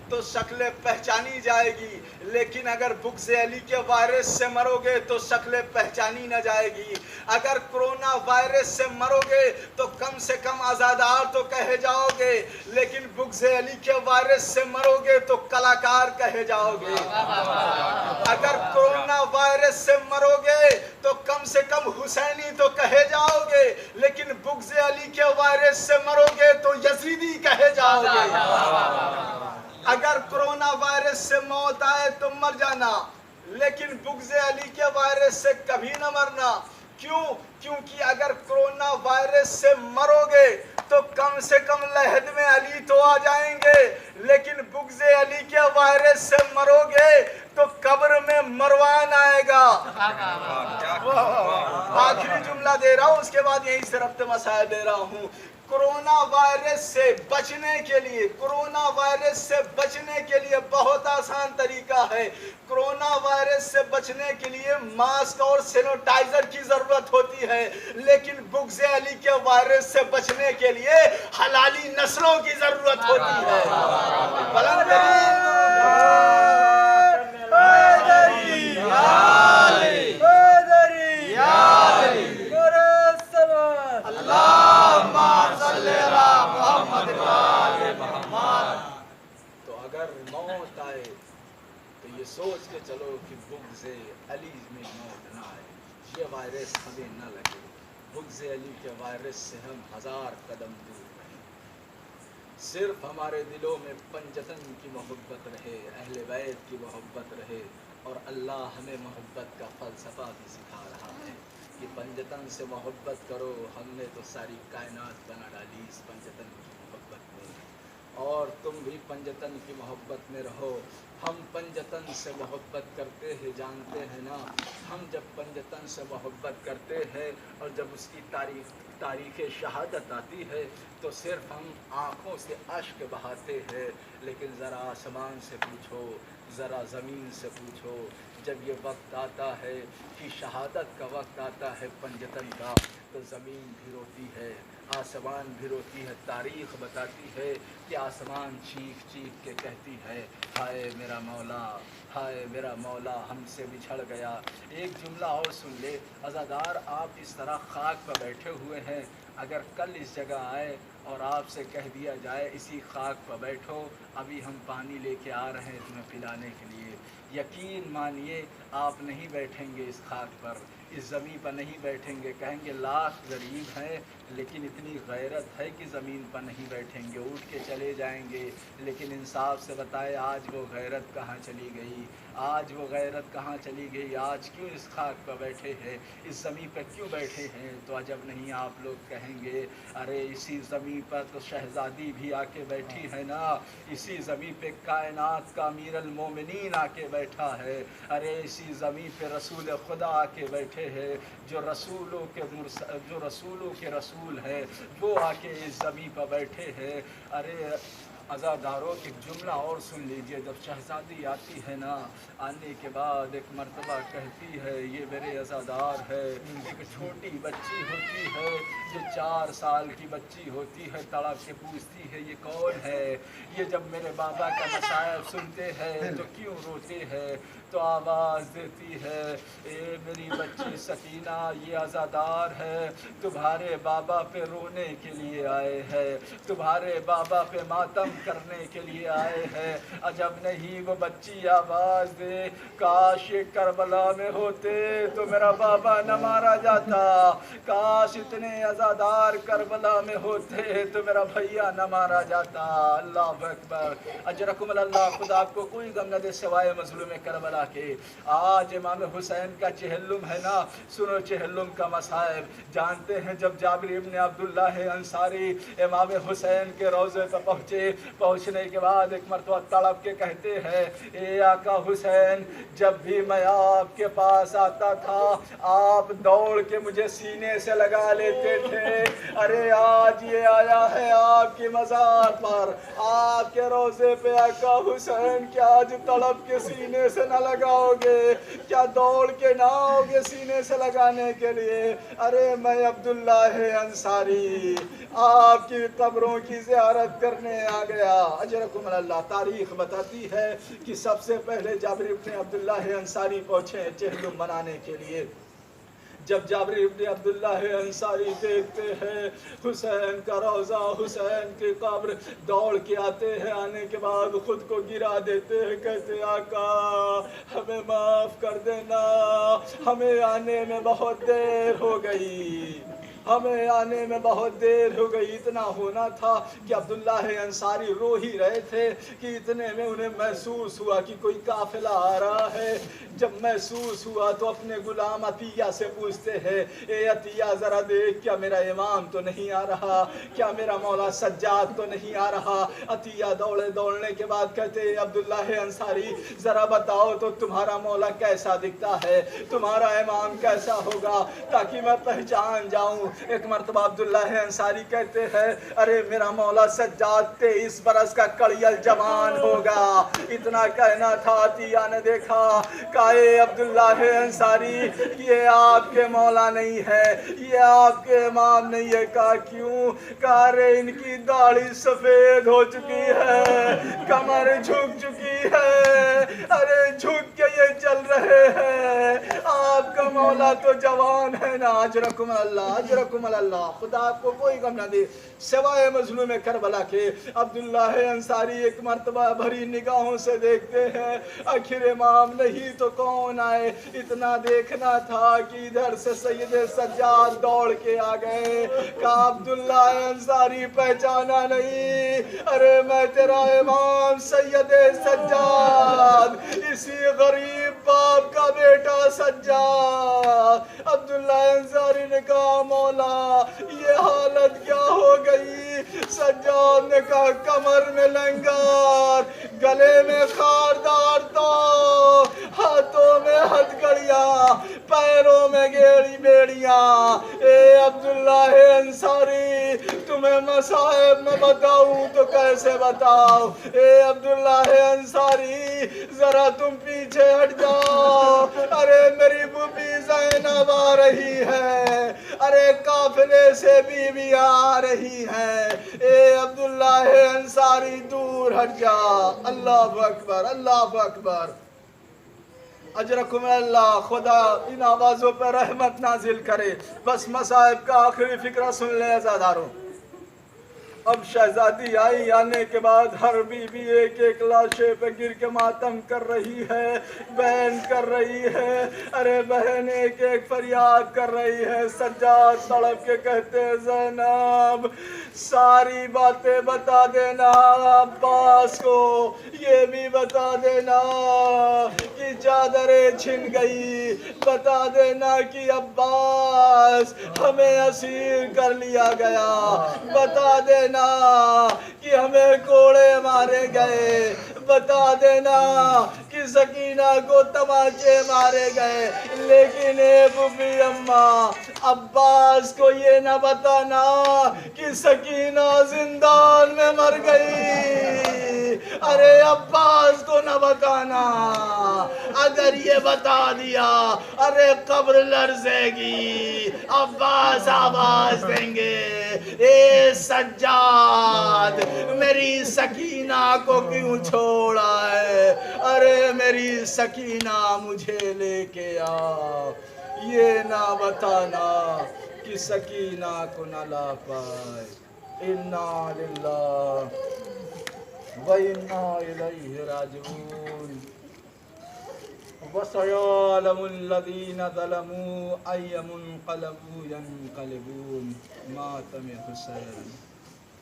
تو شکلیں پہچانی جائے گی، لیکن اگر بغض علی کے وائرس سے مرو گے تو شکلیں پہچانی نہ جائے گی۔ اگر کرونا وائرس سے مرو گے تو کم سے کم عزادار تو کہے جاؤ گے، لیکن بغض علی کے وائرس سے مرو گے تو کلاکار کہے جاؤ گے۔ اگر کرونا وائرس سے مرو گے تو کم سے کم حسینی تو کہے جاؤ گے، لیکن بغض علی کے وائرس سے مرو گے تو یزیدی کہے جاؤ گے۔ اگر کرونا وائرس سے موت آئے تو مر جانا، لیکن بغض علی کے وائرس سے کبھی نہ مرنا۔ کیوں؟ کیونکہ اگر کرونا وائرس سے مرو گے تو کم سے کم لحد میں علی تو آ جائیں گے، لیکن بغض علی کے وائرس سے مرو گے تو قبر میں مروان آئے گا۔ آخری جملہ دے رہا ہوں، اس کے بعد یہیں سے ربط مسائل دے رہا ہوں۔ کرونا وائرس سے بچنے کے لیے، کرونا وائرس سے بچنے کے لیے بہت آسان طریقہ ہے۔ کرونا وائرس سے بچنے کے لیے ماسک اور سینیٹائزر کی ضرورت ہوتی ہے، لیکن بغض علی کے وائرس سے بچنے کے لیے حلالی نسلوں کی ضرورت ہوتی ہے۔ بلند موت آئے تو یہ سوچ کے چلو کہ بغض علی میں موت نہ آئے، یہ وائرس ہمیں نہ لگے، بغض علی کے وائرس سے ہم 1000 قدم دور رہیں، صرف ہمارے دلوں میں پنجتن کی محبت رہے، اہل بیت کی محبت رہے، اور اللہ ہمیں محبت کا فلسفہ بھی سکھا رہا ہے کہ پنجتن سے محبت کرو۔ ہم نے تو ساری کائنات بنا ڈالی اس پنجتن کی محبت میں، اور تم بھی پنجتن کی محبت میں رہو۔ ہم پنجتن سے محبت کرتے ہیں، جانتے ہیں نا، ہم جب پنجتن سے محبت کرتے ہیں اور جب اس کی تاریخ شہادت آتی ہے تو صرف ہم آنکھوں سے اشک بہاتے ہیں، لیکن ذرا آسمان سے پوچھو، ذرا زمین سے پوچھو، جب یہ وقت آتا ہے کہ شہادت کا وقت آتا ہے پنجتن کا، تو زمین بھی روتی ہے، آسمان بھی روتی ہے۔ تاریخ بتاتی ہے کہ آسمان چیخ چیخ کے کہتی ہے، ہائے میرا مولا، ہائے میرا مولا ہم سے بچھڑ گیا۔ ایک جملہ اور سن لے عزادار، آپ اس طرح خاک پر بیٹھے ہوئے ہیں، اگر کل اس جگہ آئے اور آپ سے کہہ دیا جائے اسی خاک پر بیٹھو، ابھی ہم پانی لے کے آ رہے ہیں تمہیں پلانے کے لیے، یقین مانیے آپ نہیں بیٹھیں گے اس خاک پر، اس زمین پر نہیں بیٹھیں گے، کہیں گے لاکھ غریب ہیں لیکن اتنی غیرت ہے کہ زمین پر نہیں بیٹھیں گے، اٹھ کے چلے جائیں گے۔ لیکن انصاف سے بتائے آج وہ غیرت کہاں چلی گئی؟ آج وہ غیرت کہاں چلی گئی؟ آج کیوں اس خاک پر بیٹھے ہیں، اس زمین پر کیوں بیٹھے ہیں؟ تو عجب نہیں آپ لوگ کہیں گے، ارے اسی زمین پر تو شہزادی بھی آ کے بیٹھی ہے نا، اسی زمین پہ کائنات کا امیر المومنین آ کے بیٹھا ہے، ارے اسی زمین پہ رسول خدا آ کے بیٹھے ہیں، جو رسولوں کے رسول ہے وہ آ کے اس زمین پر بیٹھے ہیں۔ ارے عزاداروں ایک جملہ اور سن لیجئے، جب شہزادی آتی ہے نا، آنے کے بعد ایک مرتبہ کہتی ہے یہ میرے عزادار ہے، ایک چھوٹی بچی ہوتی ہے جو 4 سال کی بچی ہوتی ہے، تڑپ کے پوچھتی ہے یہ کون ہے؟ یہ جب میرے بابا کا مصائب سنتے ہیں تو کیوں روتے ہیں؟ تو آواز دیتی ہے، اے میری بچی سکینہ، یہ عزادار ہے، تمہارے بابا پہ رونے کے لیے آئے ہیں، تمہارے بابا پہ ماتم کرنے کے لیے آئے ہیں۔ عجب نہیں وہ بچی آواز دے، کاش یہ کربلا میں ہوتے تو میرا بابا نہ مارا جاتا، کاش اتنے عزادار کربلا میں ہوتے تو میرا بھیا نہ مارا جاتا۔ اللہ اکبر، اجرکم اللہ، خدا آپ کو کوئی غم نہ دے سوائے مظلوم کربلا کے۔ آج امام حسین کا چہلم ہے نا، سنو چہلم کا مصائب۔ جانتے ہیں جب جابر ابن عبداللہ انصاری امام حسین کے روضے پر پہنچے، پہنچنے کے بعد ایک مرتبہ تڑپ کے کہتے ہیں، اے آقا حسین، جب بھی میں آپ کے پاس آتا تھا آپ دوڑ کے مجھے سینے سے لگا لیتے تھے، ارے آج یہ آیا ہے آپ کی مزار پر، آپ کے روضے پہ آقا حسین کیا آج تڑپ کے سینے سے نہ لگاؤ گے؟ کیا دوڑ کے نہ آؤ گے سینے سے لگانے کے لیے؟ ارے میں عبداللہ انصاری آپ کی قبروں کی زیارت کرنے آ گیا۔ اجرکم اللہ۔ تاریخ بتاتی ہے کہ سب سے پہلے جابر ابن عبداللہ انصاری پہنچے چہلم منانے کے لیے۔ جب جابر ابن عبداللہ انصاری دیکھتے ہیں حسین کا روضہ، حسین کی قبر، دوڑ کے آتے ہیں، آنے کے بعد خود کو گرا دیتے ہیں، کہتے آقا ہمیں معاف کر دینا، ہمیں آنے میں بہت دیر ہو گئی، ہمیں آنے میں بہت دیر ہو گئی۔ اتنا ہونا تھا کہ عبداللہ انصاری رو ہی رہے تھے کہ اتنے میں انہیں محسوس ہوا کہ کوئی قافلہ آ رہا ہے۔ جب محسوس ہوا تو اپنے غلام عطیہ سے پوچھتے ہیں، اے عطیہ ذرا دیکھ، کیا میرا امام تو نہیں آ رہا؟ کیا میرا مولا سجاد تو نہیں آ رہا؟ عطیہ دوڑنے کے بعد کہتے ہیں عبداللہ انصاری ذرا بتاؤ تو تمہارا مولا کیسا دکھتا ہے، تمہارا امام کیسا ہوگا تاکہ میں پہچان جاؤں۔ ایک مرتبہ عبداللہ انصاری کہتے ہیں، ارے میرا مولا سجاد 23 برس کا کڑیل جوان ہوگا۔ اتنا کہنا تھا، عطیہ نے دیکھا کہ اے عبداللہ انصاری یہ آپ کے مولا نہیں ہے، یہ آپ کے امام نہیں ہے۔ کہا کیوں؟ کہا ارے ان کی داڑھی سفید ہو چکی ہے، کمر جھک چکی ہے، ارے جھک کے یہ چل رہے ہیں، آپ کا مولا تو جوان ہے نا۔ اجرکم اللہ، اجرکم اللہ۔ خدا آپ کو کوئی غم نہ دے سوائے مظلوم کربلا کے۔ عبداللہ انصاری ایک مرتبہ بھری نگاہوں سے دیکھتے ہیں، آخر امام نہیں تو کون آئے؟ اتنا دیکھنا تھا کہ ادھر سے سید سجاد دوڑ کے آ گئے۔ کہا عبداللہ انصاری پہچانا نہیں؟ ارے میں تیرا امام سید سجاد، اسی غریب باپ کا بیٹا سجاد۔ عبداللہ انصاری نے کہا مولا یہ حالت کیا ہو گئی؟ سجاد نے کہا کمر میں لنگر، گلے میں خاردار تو، ہاتھوں میں ہتھکڑیاں، پیروں میں گیڑی بیڑیاں۔ اے عبداللہ انصاری تمہیں مصائب میں بتاؤں تو کیسے بتاؤ؟ اے عبداللہ انصاری ذرا تم پیچھے ہٹ جاؤ، ارے میری بھوپی زینب آ رہی ہے، ارے قافلے سے بیویاں آ رہی ہیں۔ اے عبداللہ انصاری دور ہٹ جا۔ اللہ اکبر، اللہ اکبر۔ اجرکم اللہ۔ خدا ان آوازوں پر رحمت نازل کرے۔ بس مصائب کا آخری فکرہ سن لیں عزاداروں۔ اب شہزادی آئی، آنے کے بعد ہر بیوی ایک ایک لاشے پہ گر کے ماتم کر رہی ہے، بہن کر رہی ہے، ارے بہن ایک ایک فریاد کر رہی ہے۔ سجاد تڑپ کے کہتے زینب ساری باتیں بتا دینا عباس کو، یہ بھی بتا دینا کہ چادریں چھن گئی، بتا دینا کہ عباس ہمیں اسیر کر لیا گیا، بتا دینا کہ ہمیں کوڑے مارے گئے، بتا دینا کہ سکینہ کو تماچے مارے گئے، لیکن اے بھوپی اماں عباس کو یہ نہ بتانا کہ سکینہ زندان میں مر گئی، ارے عباس کو نہ بتانا، اگر یہ بتا دیا ارے قبر لرزے گی، عباس آواز دیں گے اے سجاد میری سکینہ کو کیوں چھوڑا ہے، ارے میری سکینہ مجھے لے کے آ، یہ نہ بتانا کہ سکینہ کو نہ لا پائے۔ انا للہ و انا الیہ راجعون۔ وَسَيَعْلَمُ الَّذِينَ ظَلَمُوا أَيَّ مُنْقَلَبٍ يَنْقَلِبُونَ۔ ماتم حسین۔